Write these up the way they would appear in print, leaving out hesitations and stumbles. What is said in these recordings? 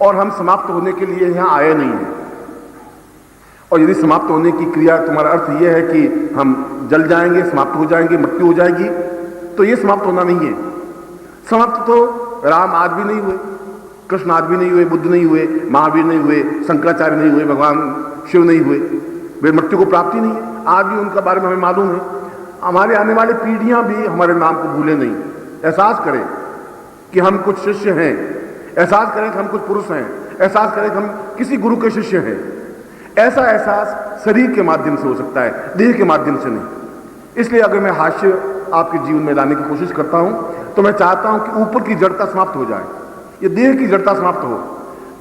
और हम समाप्त होने के लिए यहां आए नहीं हैं। और यदि समाप्त होने की क्रिया तुम्हारा अर्थ यह है कि हम जल जाएंगे, समाप्त हो जाएंगे, मृत्यु हो जाएगी, तो यह समाप्त होना नहीं है। समाप्त तो राम आज भी नहीं हुए, कृष्ण आज भी नहीं हुए, बुद्ध नहीं हुए, महावीर नहीं हुए, शंकराचार्य नहीं हुए, भगवान शिव नहीं हुए। वे मृत्यु को प्राप्ति नहीं है, आज भी उनका बारे में हमें मालूम है। हमारे आने वाली पीढ़ियां भी हमारे नाम को भूले नहीं, एहसास करें कि हम कुछ शिष्य हैं, एहसास करें कि हम कुछ पुरुष हैं, एहसास करें कि हम किसी गुरु के शिष्य हैं। ऐसा एहसास शरीर के माध्यम से हो सकता है, देह के माध्यम से नहीं। इसलिए अगर मैं हास्य आपके जीवन में लाने की कोशिश करता हूं तो मैं चाहता हूं कि ऊपर की जड़ता समाप्त हो जाए, ये देह की जड़ता समाप्त हो।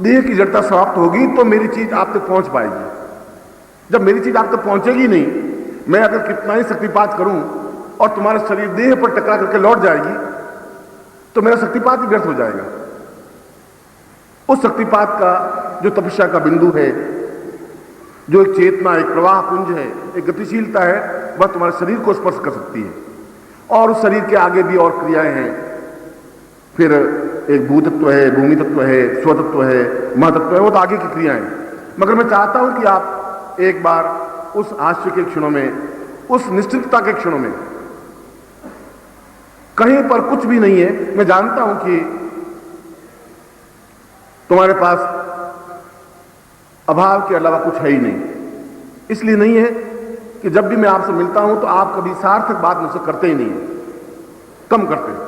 देह की जड़ता समाप्त होगी तो मेरी चीज आप तक पहुंच पाएगी। जब मेरी चीज आप तक पहुंचेगी नहीं, मैं अगर कितना ही शक्तिपात करूं और तुम्हारा शरीर देह पर टकरा करके लौट जाएगी तो मेरा शक्तिपात ही व्यर्थ हो जाएगा। उस शक्तिपात का जो तपस्या का बिंदु है, जो एक चेतना, एक प्रवाह पुंज है, एक गतिशीलता है, वह तुम्हारे शरीर को स्पर्श कर सकती है। और उस शरीर के आगे भी और क्रियाएं हैं। फिर एक भूतत्व है, भूमि तत्व है, स्वतत्व है, महतत्व है, वो तो आगे की क्रियाएं हैं। मगर मैं चाहता हूं कि आप एक बार उस हास्य के क्षणों में, उस निश्चितता के क्षणों में, कहीं पर कुछ भी नहीं है, मैं जानता हूं कि तुम्हारे पास अभाव के अलावा कुछ है ही नहीं। इसलिए नहीं है कि जब भी मैं आपसे मिलता हूं तो आप कभी सार्थक बात मुझसे करते ही नहीं है, कम करते हैं।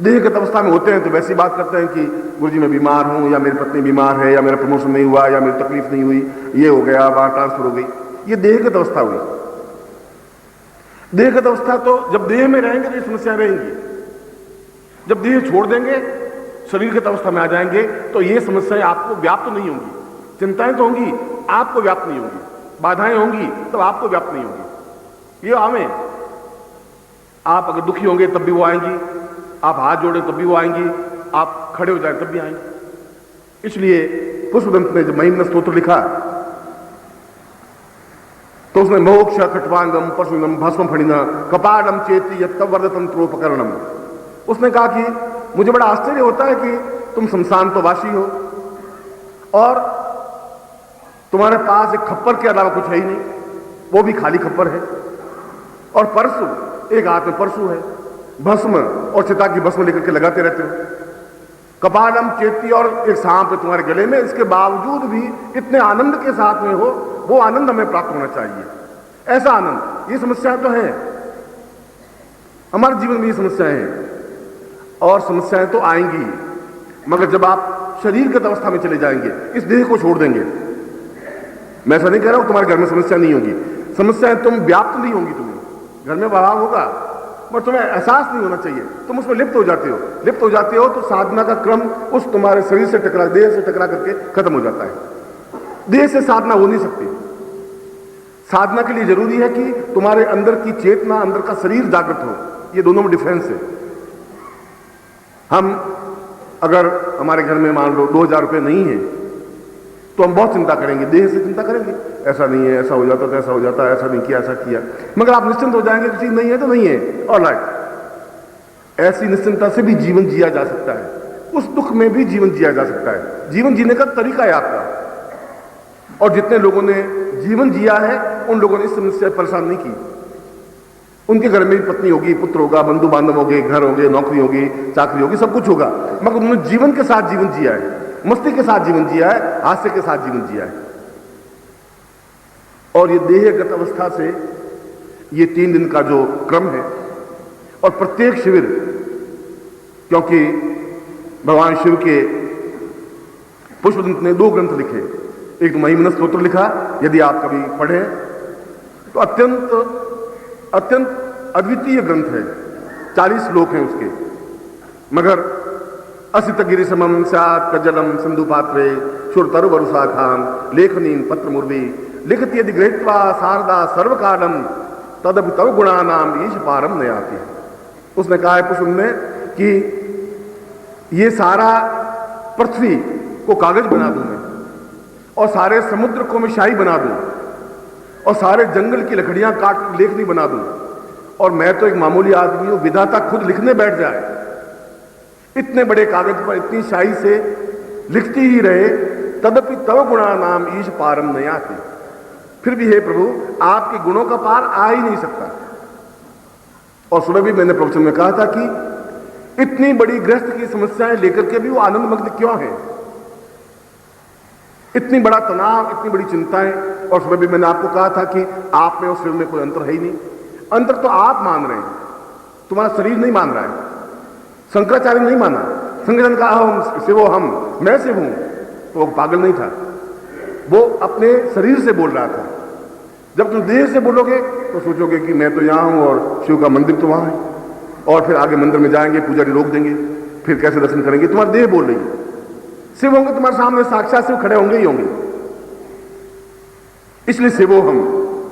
देहगत अवस्था में होते हैं तो वैसी बात करते हैं कि गुरुजी मैं बीमार हूं, या मेरी पत्नी बीमार है, या मेरा प्रमोशन नहीं हुआ, या मेरी तकलीफ नहीं हुई, ये हो गया, वहां ट्रांसफर हो गई। ये देहगत अवस्था हुई। देहगत अवस्था तो जब देह में रहेंगे तो ये समस्या रहेंगी। जब देह छोड़ देंगे, शरीरगत अवस्था में आ जाएंगे तो ये समस्याएं आपको व्याप्त नहीं होंगी। चिंताएं तो होंगी, आपको व्याप्त नहीं होंगी। बाधाएं होंगी तो आपको व्याप्त नहीं होंगी। ये आवे, आप अगर दुखी होंगे तब भी वो आएंगी, आप हाथ जोड़े तब भी वो आएंगी, आप खड़े हो जाए तब भी आएंगी। इसलिए पुष्पदंत ने जब महिम्न स्तोत्र लिखा तो उसने मोक्ष खट्वांगम पशुनम भस्म फणिना कपालम चेती यत्वर्धतंत्रोपकरणम, उसने कहा कि मुझे बड़ा आश्चर्य होता है कि तुम शमशान तो वासी हो और तुम्हारे पास एक खप्पर के अलावा कुछ है ही नहीं, वो भी खाली खप्पर है। और परशु, एक हाथ में परशु है, भस्म और चिता की भस्म लेकर के लगाते रहते हो। कपालम चेती और एक सांप है तुम्हारे गले में, इसके बावजूद भी इतने आनंद के साथ में हो, वो आनंद हमें प्राप्त होना चाहिए। ऐसा आनंद, ये समस्याएं तो है हमारे जीवन में, ये समस्याएं हैं और समस्याएं तो आएंगी। मगर जब आप शरीरगत अवस्था में चले जाएंगे, इस देह को छोड़ देंगे, मैं ऐसा नहीं कह रहा हूं तुम्हारे घर में समस्या नहीं होगी, समस्याएं तुम व्याप्त नहीं होंगी, तुम्हें घर में भाव होगा पर तुम्हें एहसास नहीं होना चाहिए, तुम उसमें लिप्त हो जाते हो। लिप्त हो जाते हो तो साधना का क्रम उस तुम्हारे शरीर से टकरा, देह से टकरा करके खत्म हो जाता है। देह से साधना हो नहीं सकती। साधना के लिए जरूरी है कि तुम्हारे अंदर की चेतना, अंदर का शरीर जागृत हो। ये दोनों में डिफरेंस है। हम अगर हमारे घर में मान लो 2000 रुपये नहीं है तो हम बहुत चिंता करेंगे, देह से चिंता करेंगे, ऐसा नहीं है, ऐसा हो जाता तो ऐसा हो जाता, ऐसा नहीं किया, ऐसा किया। मगर आप निश्चिंत हो जाएंगे कि चीज नहीं है तो नहीं है, ऑलराइट। ऐसी निश्चिंता से भी जीवन जिया जा सकता है, उस दुख में भी जीवन जिया जा सकता है। जीवन जीने का तरीका है आपका। और जितने लोगों ने जीवन जिया है उन लोगों ने इस समस्या से परेशान नहीं की। उनके घर में भी पत्नी होगी, पुत्र होगा, बंधु बांधव होंगे, घर होंगे, नौकरी होगी, चाकरी होगी, सब कुछ होगा, मगर उन्होंने जीवन के साथ जीवन जिया है, मस्ती के साथ जीवन जिया है, हास्य के साथ जीवन जिया है। और ये देहगत अवस्था से ये 3 दिन का जो क्रम है, और प्रत्येक शिविर, क्योंकि भगवान शिव के पुष्पदंत ने 2 ग्रंथ लिखे, एक महिम्न स्तोत्र लिखा, यदि आप कभी पढ़ें तो अत्यंत अद्वितीय ग्रंथ है, 40 श्लोक हैं उसके। मगर असित गिरि समम स्यात् कज्जलम सिंधु पात्रे शुरतरु वरुषाखान लेखनीम पत्र मुर्वी लिखति यदि गृहीत्वा शारदा सर्वकालम तदपि तव गुणानाम ईश पारम न याति। उसने कहा है पुष्प ने कि ये सारा पृथ्वी को कागज बना दूं मैं, और सारे समुद्र को मैं शाही बना दूं, और सारे जंगल की लकड़ियां काट लेखनी बना दूं, और मैं तो एक मामूली आदमी हूं, विधाता खुद लिखने बैठ जाए, इतने बड़े कागज पर इतनी शाही से लिखती ही रहे, तदपि तव गुणा नाम ईश पारम न याति। फिर भी हे प्रभु, आपके गुणों का पार आ ही नहीं सकता। और सुबह भी मैंने प्रवचन में कहा था कि इतनी बड़ी गृहस्थ की समस्याएं लेकर के भी वो आनंदमग्न क्यों है, इतनी बड़ा तनाव, इतनी बड़ी चिंताएं। और सुबह भी मैंने आपको कहा था कि आप में और शिव में कोई अंतर है ही नहीं। अंतर तो आप मान रहे हैं, तुम्हारा शरीर नहीं मान रहा है। शंकराचार्य नहीं माना, शंकराचार्य का हम शिवो हम, मैं शिव हूं, तो वो पागल नहीं था, वो अपने शरीर से बोल रहा था। जब तुम देह से बोलोगे तो सोचोगे कि मैं तो यहां हूं और शिव का मंदिर तो वहां है, और फिर आगे मंदिर में जाएंगे, पुजारी रोक देंगे, फिर कैसे दर्शन करेंगे? तुम्हारी देह बोल रही है। शिव होंगे तुम्हारे सामने, साक्षात शिव खड़े होंगे ही होंगे। इसलिए शिवो हम,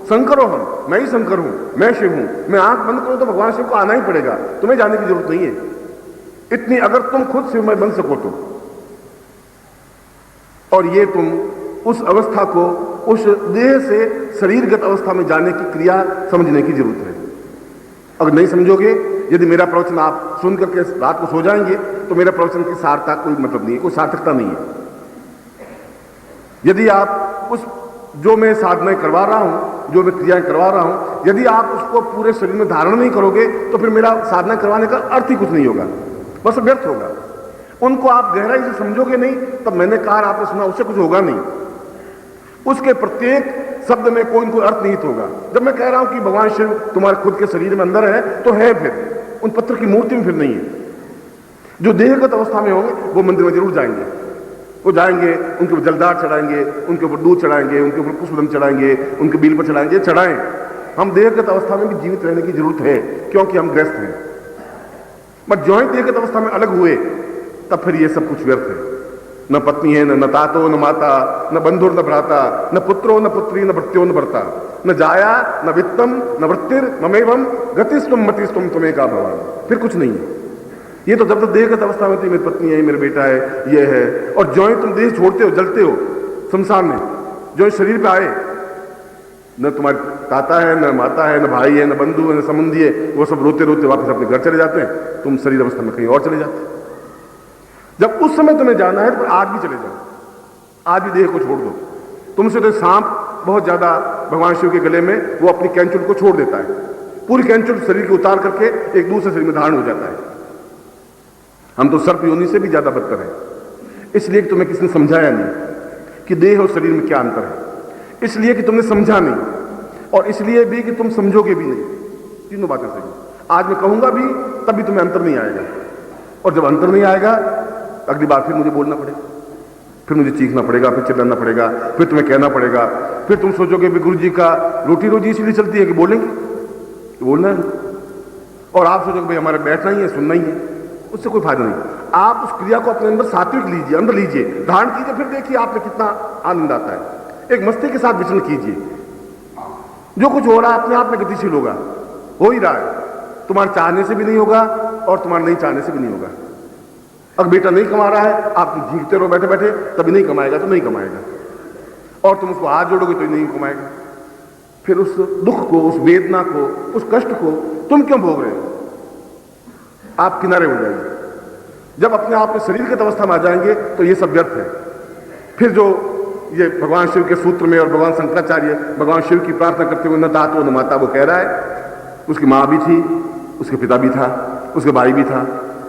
शंकरो हम, मैं ही शंकर हूं, मैं शिव हूं। मैं आंख बंद करूं तो भगवान शिव को आना ही पड़ेगा, तुम्हें जाने की जरूरत नहीं है। इतनी अगर तुम खुद शिवमय बन सको तो। और ये तुम उस अवस्था को, उस देह से शरीरगत अवस्था में जाने की क्रिया समझने की जरूरत है। अगर नहीं समझोगे, यदि मेरा प्रवचन आप सुन करके रात को सो जाएंगे तो मेरा प्रवचन की सार्थकता कोई मतलब नहीं है, कोई सार्थकता नहीं है। यदि आप उस जो मैं साधनाएं करवा रहा हूं, जो मैं क्रियाएं करवा रहा हूं, यदि आप उसको पूरे शरीर में धारण नहीं करोगे तो फिर मेरा साधना करवाने का अर्थ ही कुछ नहीं होगा, बस व्यर्थ होगा। उनको आप गहराई से समझोगे नहीं, तब मैंने कहा, आपने सुना, उससे कुछ होगा नहीं। उसके प्रत्येक शब्द में कोई न कोई अर्थ निहित होगा। जब मैं कह रहा हूं कि भगवान शिव तुम्हारे खुद के शरीर में अंदर है, तो है, फिर उन पत्थर की मूर्ति में फिर नहीं है। जो देहगत अवस्था में होंगे वो मंदिर में जरूर जाएंगे, वो जाएंगे, उनके ऊपर जलदार चढ़ाएंगे, उनके ऊपर दूध चढ़ाएंगे, उनके ऊपर पुष्पदम चढ़ाएंगे, उनके बिल पर चढ़ाएंगे, चढ़ाएं। हम देहगत अवस्था में भी जीवित रहने की जरूरत है, क्योंकि हम ग्रस्त हैं। बट जो ही देहगत अवस्था में अलग हुए, तब फिर ये सब कुछ व्यर्थ है। न पत्नी है, न तातो, न माता, न बंधुर, न भ्राता, न पुत्रो, न पुत्री, न भृत्यो, न भर्ता, न जाया, न वित्तम, न वृत्तिर, ममेवम गतिस्तुम मतिस्तुम तुम्हें का भगवान। फिर कुछ नहीं है। ये तो जब तक देहगत अवस्था में थी, मेरी पत्नी है, मेरा बेटा है, ये है। और जो ही तुम देह छोड़ते हो, जलते हो संसार में, जो शरीर पे आए, न तुम्हारे ताता है, न माता है, न भाई है, न बंधु है, न संबंधी है, वो सब रोते रोते वापस अपने घर चले जाते हैं। तुम शरीर अवस्था में कहीं और चले जाते। जब उस समय तुम्हें जाना है तो आज भी चले जाओ, आज भी देह को छोड़ दो। तुमसे तो सांप बहुत ज्यादा भगवान शिव के गले में, वो अपनी कैंचुल को छोड़ देता है, पूरी कैंचुल शरीर की उतार करके एक दूसरे शरीर में धारण हो जाता है। हम तो सर्प योनि से भी ज्यादा बदतर है। इसलिए कि तुम्हें किसी ने समझाया नहीं कि देह और शरीर में क्या अंतर है, इसलिए कि तुमने समझा नहीं, और इसलिए भी कि तुम समझोगे भी नहीं। तीनों बातें सही। आज मैं कहूंगा भी तब भी तुम्हें अंतर नहीं आएगा, और जब अंतर नहीं आएगा अगली बार फिर मुझे बोलना पड़ेगा, फिर मुझे चीखना पड़ेगा, फिर चिल्लाना पड़ेगा, फिर तुम्हें कहना पड़ेगा। फिर तुम सोचोगे भी गुरु जी का रोटी रोजी इसलिए चलती है कि बोलेंगे, बोलना है। और आप सोचोगे भाई हमारे बैठना ही है, सुनना ही है, उससे कोई फायदा नहीं। आप उस क्रिया को अपने अंदर सात्विक लीजिए, अंदर लीजिए, धारण कीजिए, फिर देखिए आप में कितना आनंद आता है। एक मस्ती के साथ विचलन कीजिए। जो कुछ हो रहा है अपने आप में गतिशील होगा, हो ही रहा है। तुम्हारे चाहने से भी नहीं होगा और तुम्हारे नहीं चाहने से भी नहीं होगा। अगर बेटा नहीं कमा रहा है, आप झींकते रहो बैठे बैठे, तभी नहीं कमाएगा तो नहीं कमाएगा, और तुम उसको हाथ जोड़ोगे तो नहीं कमाएगा। फिर उस दुख को, उस वेदना को, उस कष्ट को तुम क्यों भोग रहे हो? आप किनारे हो जाएंगे। जब अपने आप में शरीरगत अवस्था में आ जाएंगे तो ये सब व्यर्थ है। फिर जो ये भगवान शिव के सूत्र में और भगवान शंकराचार्य भगवान शिव की प्रार्थना करते हुए न तातो न माता, वो कह रहा है उसकी माँ भी थी, उसके पिता भी था, उसके भाई भी था,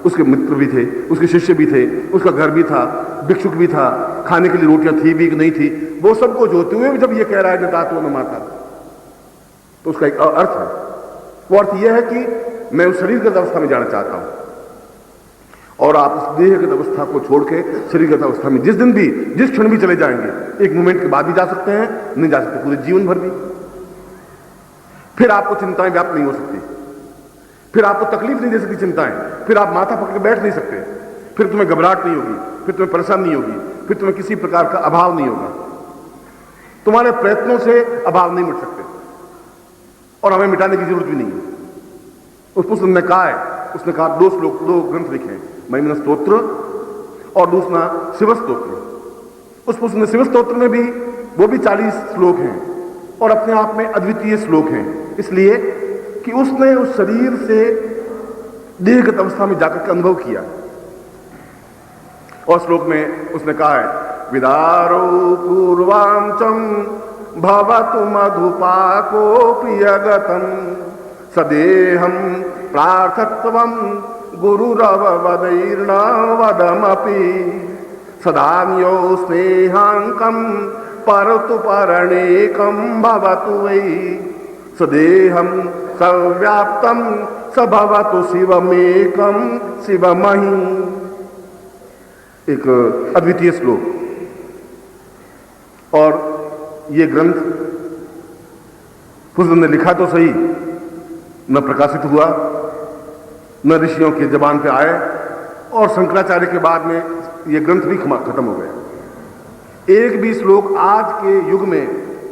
उसके मित्र भी थे, उसके शिष्य भी थे, उसका घर भी था, भिक्षुक भी था, खाने के लिए रोटियां थी भी कि नहीं थी, वो सबको जोते हुए भी जब ये कह रहा है न तातो न माता, तो उसका एक अर्थ है। वो अर्थ यह है कि मैं उस शरीरगत अवस्था में जाना चाहता हूं, और आप उस देहगत अवस्था को छोड़ के शरीरगत अवस्था में जिस दिन भी, जिस क्षण भी चले जाएंगे, एक मोमेंट के बाद भी जा सकते हैं, नहीं जा सकते पूरे जीवन भर भी। फिर आपको चिंताएं व्याप्त नहीं हो सकती, फिर आपको तकलीफ नहीं दे सकती चिंताएं, फिर आप माथा पकड़ के बैठ नहीं सकते, फिर तुम्हें घबराहट नहीं होगी, फिर तुम्हें परेशानी नहीं होगी, फिर तुम्हें किसी प्रकार का अभाव नहीं होगा। तुम्हारे प्रयत्नों से अभाव नहीं मिट सकते, और हमें मिटाने की जरूरत भी नहीं है। उस पुस्तक में कहा है, उसने कहा दो ग्रंथ लिखे हैं, महिमन स्तोत्र और दूसरा शिव स्तोत्र। उस पुस्तक में शिव स्तोत्र में भी वो भी 40 श्लोक हैं और अपने आप में अद्वितीय श्लोक हैं, इसलिए कि उसने उस शरीर से देहगत अवस्था में जाकर के अनुभव किया। और श्लोक में उसने कहा है विदारो पूर्वांचम भवतु मधुपाको प्रियगतम सदेहम प्रार्थत्वम गुरुरवदैर्न वदमपि सदान्यो स्नेहांकम परतु परणेकम भवतु वै सदेहम सव्याप्तम स भवतु शिवमेकम शिवमहि। एक अद्वितीय श्लोक। और ये ग्रंथ कुछ ने लिखा तो सही, न प्रकाशित हुआ, न ऋषियों के जबान पे आए, और शंकराचार्य के बाद में ये ग्रंथ भी खत्म हो गया। एक भी श्लोक आज के युग में,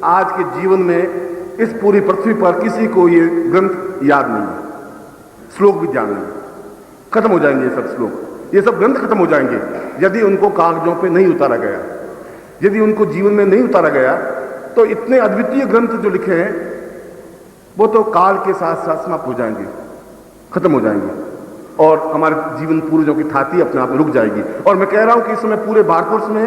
आज के जीवन में, इस पूरी पृथ्वी पर किसी को ये ग्रंथ याद नहीं है, श्लोक भी ध्यान नहीं, खत्म हो जाएंगे ये सब श्लोक, ये सब ग्रंथ खत्म हो जाएंगे यदि उनको कागजों पे नहीं उतारा गया, यदि उनको जीवन में नहीं उतारा गया। तो इतने अद्वितीय ग्रंथ जो लिखे हैं वो तो काल के साथ साथ समाप्त हो जाएंगे, खत्म हो जाएंगे, और हमारे जीवन पूर्वजों की थाती अपने आप में रुक जाएगी। और मैं कह रहा हूं कि इस समय पूरे भारतवर्ष में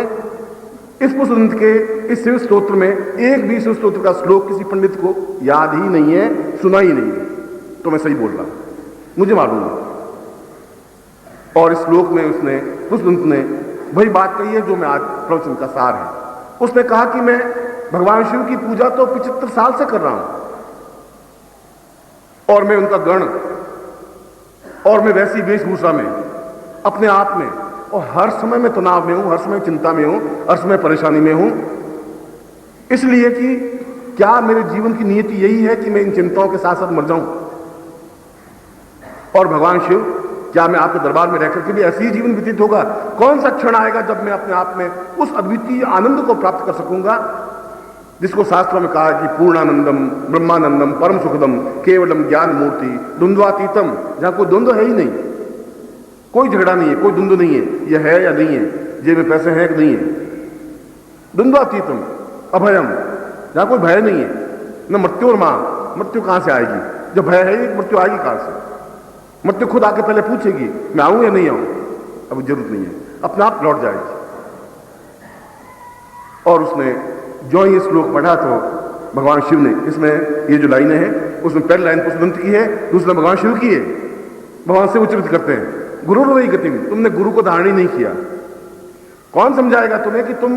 इस पुष्प ग्रंथ के इस शिव स्तोत्र में एक भी शिव स्तोत्र का श्लोक किसी पंडित को याद ही नहीं है, सुना ही नहीं है। तो मैं सही बोल रहा हूं, मुझे मालूम है। और इस श्लोक में उसने, पुष्प ग्रंथ ने वही बात कही है जो मैं आज प्रवचन का सार है। उसने कहा कि मैं भगवान शिव की पूजा तो 75 साल से कर रहा हूं, और मैं उनका गण, और मैं वैसी वेशभूषा में, अपने आप में, और हर समय मैं तनाव में हूं, हर समय चिंता में हूं, हर समय परेशानी में हूं, इसलिए कि क्या मेरे जीवन की नियति यही है कि मैं इन चिंताओं के साथ साथ मर जाऊं? और भगवान शिव, क्या मैं आपके दरबार में रहकर के भी ऐसे ही जीवन व्यतीत होगा? कौन सा क्षण आएगा जब मैं अपने आप में उस अद्वितीय आनंद को प्राप्त कर सकूंगा जिसको शास्त्रों में कहा है कि पूर्णानंदम ब्रह्मानंदम परम सुखदम केवलम ज्ञान मूर्ति द्वंद्वातीतम, जहां कोई द्वंद्व है ही नहीं, कोई झगड़ा नहीं है, कोई द्वंद्व नहीं है, यह है या नहीं है, जेब में पैसे हैं कि नहीं है, द्वंद्वातीतम अभयम, जहां कोई भय नहीं है, न मृत्यु और मां, मृत्यु कहां से आएगी? जब भय है ही, मृत्यु आएगी कहां से? मृत्यु खुद आके पहले पूछेगी मैं आऊं या नहीं आऊं, अब जरूरत नहीं है, अपने आप लौट जाएगी। और उसने जो ये श्लोक पढ़ा तो भगवान शिव ने, इसमें ये जो लाइनें हैं उसमें पहली लाइन पुष्प ग्रंथ की है, दूसरा भगवान शिव की है। भगवान से उच्चरित करते हैं गुरु वही गतिम, तुमने गुरु को धारण ही नहीं किया। कौन समझाएगा तुम्हें कि तुम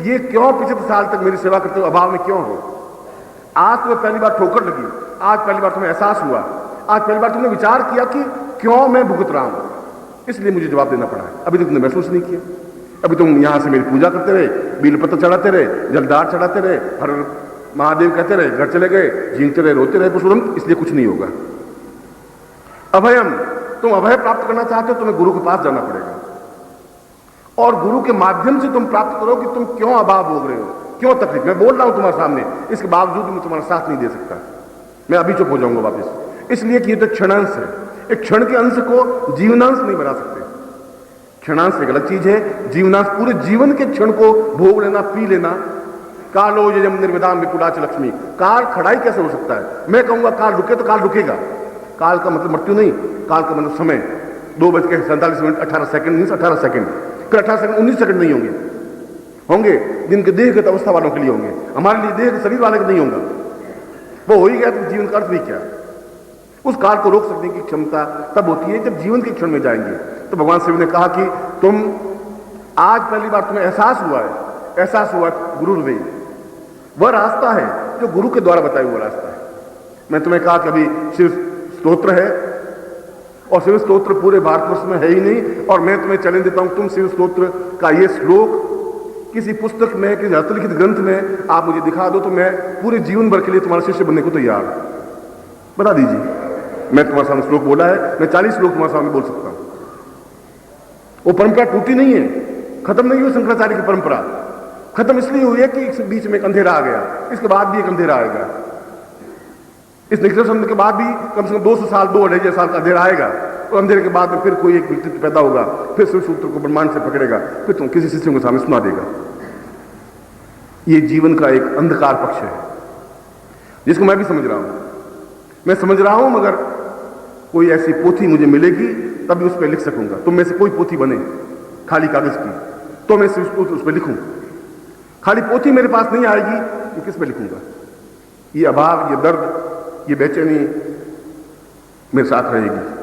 ये क्यों 75 साल तक मेरी सेवा करते हो, अभाव में क्यों हो? आज तुम्हें पहली बार ठोकर लगी, आज पहली बार तुम्हें एहसास हुआ, आज पहली बार तुमने विचार किया कि क्यों मैं भुगत रहा हूं, इसलिए मुझे जवाब देना पड़ा है। अभी तक तुमने महसूस नहीं किया, अभी तुम यहां से मेरी पूजा करते रहे, बेलपत्र चढ़ाते रहे, जलदार चढ़ाते रहे, हर महादेव कहते रहे, घर चले गए, झींकते रहे, रोते रहे पुष्पग्रंथ, इसलिए कुछ नहीं होगा। अभयम, तुम अभय प्राप्त करना चाहते हो, तुम्हें गुरु के पास जाना पड़ेगा, और गुरु के माध्यम से तुम प्राप्त करो कि तुम क्यों अभाव भोग रहे हो, क्यों तकलीफ। मैं बोल रहा हूं तुम्हारे सामने, इसके बावजूद मैं तुम्हारा साथ नहीं दे सकता, मैं अभी चुप हो जाऊंगा वापस, इसलिए कि ये तो क्षणांश है। एक क्षण के अंश को जीवनांश नहीं बना सकते। क्षणांश एक अलग चीज है, जीवनांश पूरे जीवन के क्षण को भोग लेना, पी लेना। कालो यजम निर्विदाम विपुलाच लक्ष्मी, काल खड़ाई कैसे हो सकता है? मैं कहूंगा काल रुके तो काल रुकेगा। काल का मतलब मृत्यु नहीं, काल का मतलब समय। 2:47 18 सेकंड मीन्स 18 सेकंड, फिर 18 सेकंड 19 सेकंड नहीं होंगे, होंगे दिन के देहगत अवस्था वालों के लिए होंगे, हमारे लिए देह शरीर वाले के नहीं होगा। वो हो ही गया तो जीवन का अर्थ भी क्या? उस काल को रोक सकने की क्षमता तब होती है जब जीवन के क्षण में जाएंगे। तो भगवान शिव ने कहा कि तुम आज पहली बार तुम्हें एहसास हुआ है, एहसास हुआ गुरु वे, वह रास्ता है जो गुरु के द्वारा बताया हुआ रास्ता है। मैं तुम्हें कहा कि अभी शिव स्तोत्र है, और शिव स्तोत्र पूरे भारतवर्ष में है ही नहीं, और मैं तुम्हें चैलेंज देता हूं, तुम शिव स्तोत्र का ये श्लोक किसी पुस्तक में, किसी हस्तलिखित ग्रंथ में आप मुझे दिखा दो तो मैं पूरे जीवन भर के लिए तुम्हारा शिष्य बनने को तैयार हूं। बता दीजिए। मैं तुम्हारे सामने श्लोक बोला है, मैं 40 श्लोक तुम्हारे सामने बोल सकता हूं। वो परंपरा टूटी नहीं है, खत्म नहीं हुई शंकराचार्य की परंपरा। खत्म इसलिए हुई है कि इस बीच में एक अंधेरा आ गया, इसके बाद भी एक अंधेरा आएगा। इस निखिल संत के बाद भी कम से कम 200 साल, 2-2.5 साल का अंधेरा आएगा, और अंधेरे के बाद में फिर कोई एक व्यक्तित्व पैदा होगा, फिर शिव सूत्र को ब्रह्मांड से पकड़ेगा, फिर तुम किसी शिष्य के सामने सुना देगा। ये जीवन का एक अंधकार पक्ष है जिसको मैं भी समझ रहा हूं, मैं समझ रहा हूं, मगर कोई ऐसी पोथी मुझे मिलेगी तभी उस पर लिख सकूंगा। तुम में से कोई पोथी बने खाली कागज की, तो मैं सिर्फ उस पर लिखूं। खाली पोथी मेरे पास नहीं आएगी तो किस पे लिखूंगा? ये अभाव, ये दर्द, ये बेचैनी मेरे साथ रहेगी।